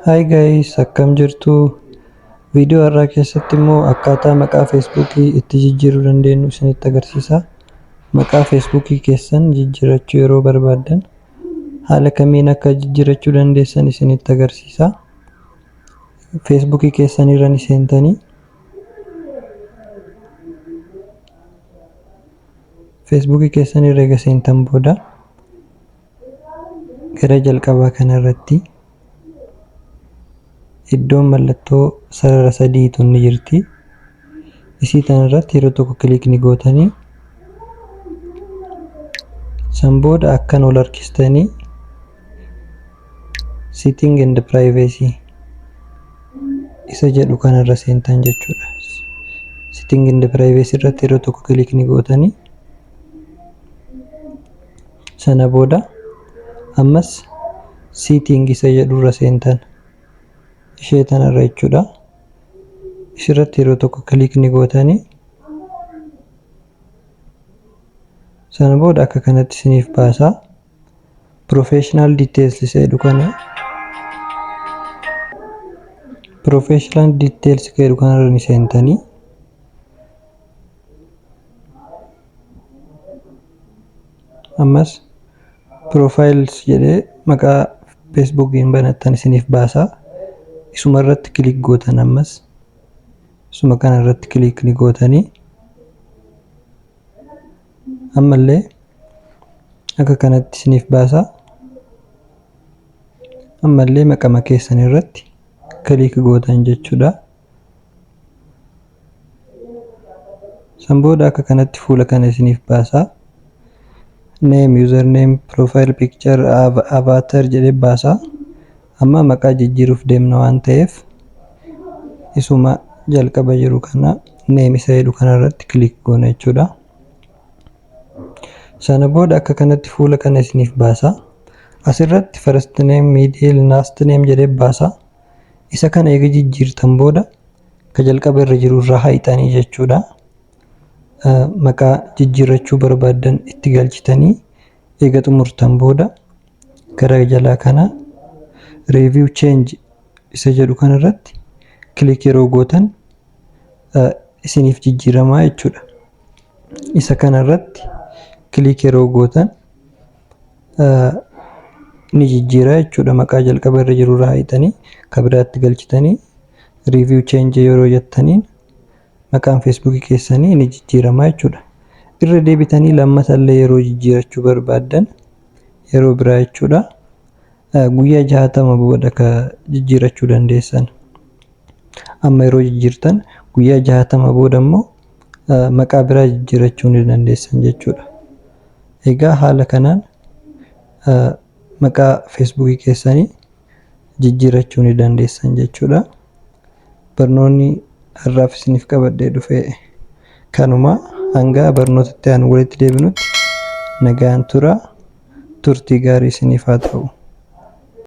Hi guys, akkam jirtu? Viidiyoo har'aa keessatti immoo akkaataa maqaa Feesbuukii itti jijjiiruu dandeenyu isinitti agarsiisa. Maqaa Feesbuukii keessan jijjiirachuu yeroo barbaaddan haala kamiin akka jijjiirachuu dandeessan isinitti agarsiisa. Feesbuukii keessan irra ni seentanii Feesbuukii keessan irra eega seentan booda gara jalqabaa kana irratti iddoon mallattoo sarara sadiitu ni jirti. Isii tan irratti yeroo tokko kilik ni gootanii san booda akkan ol harkistanii setting and privacy isa jedhu kana irra seentan jechuudha. Setting and privacy irratti yeroo tokko kilik ni gootanii sana booda ammas setting isa jedhu irra seentan ishee tan irra jechuudha. Isirratti yeroo tokko kilik ni gootanii sana booda akka kanatti isiniif baasa. Professional details isa jedhu kana professional details jedhu kana irra ni seentanii ammas profiles jedhee maqaa Feesbuukiin banattan isiniif baasa. Isuma irratti kilik gootan ammas isuma kana irratti kilik ni gootanii ammallee akka kanatti isiniif baasa. Ammallee maqaa keessan irratti kilik gootan jechuudha. San booda akka kanatti fuula kana isiniif baasa. Name, username, profile picture, avatar jedhee baasa. Amma maqaa jijjiiruuf deemna waan ta'eef isuma jalqaba jiru kana name isa jedhu kana irratti kilik goona jechuudha. Sana booda akka kanatti fuula kana isiniif baasa. Asirratti first name, middle, last name jedhee baasa. Isa kana eega jijjiirtan booda ka jalqaba irra jiru irraa haxanii jechuudha. Maqaa jijjiirachuu barbaaddan itti galchitanii eega xumurtan booda gara jalaa kana review change isa jedhu kana irratti kilik yeroo gootan isiniif jijjiiramaa jechuudha. Isa kana irratti kilik yeroo gootan ni jijjiira jechuudha. Maqaa jalqaba irra jiru irraa haxanii ka biraatti galchitanii review change yeroo jettaniin maqaan Feesbuukii keessanii ni jijjiiramaa jechuudha. Irra deebitanii lammatallee yeroo jijjiirachuu barbaaddan yeroo biraa jechuudha. Guyyaa 60 booda ka jijjiirachuu dandeessan. Amma yeroo jijjiirtan guyyaa 60 booda immoo maqaa biraa jijjiirachuu ni dandeessan jechuudha. Egaa haala kanaan maqaa Feesbuukii keessanii jijjiirachuu ni dandeessan jechuudha. Barnoonni har'aaf isiniif qabadhee dhufe kanuma. Hanga barnootatti aanu walitti deebinutti nagaan turaa. Turtii gaarii isiniif haa ta'u.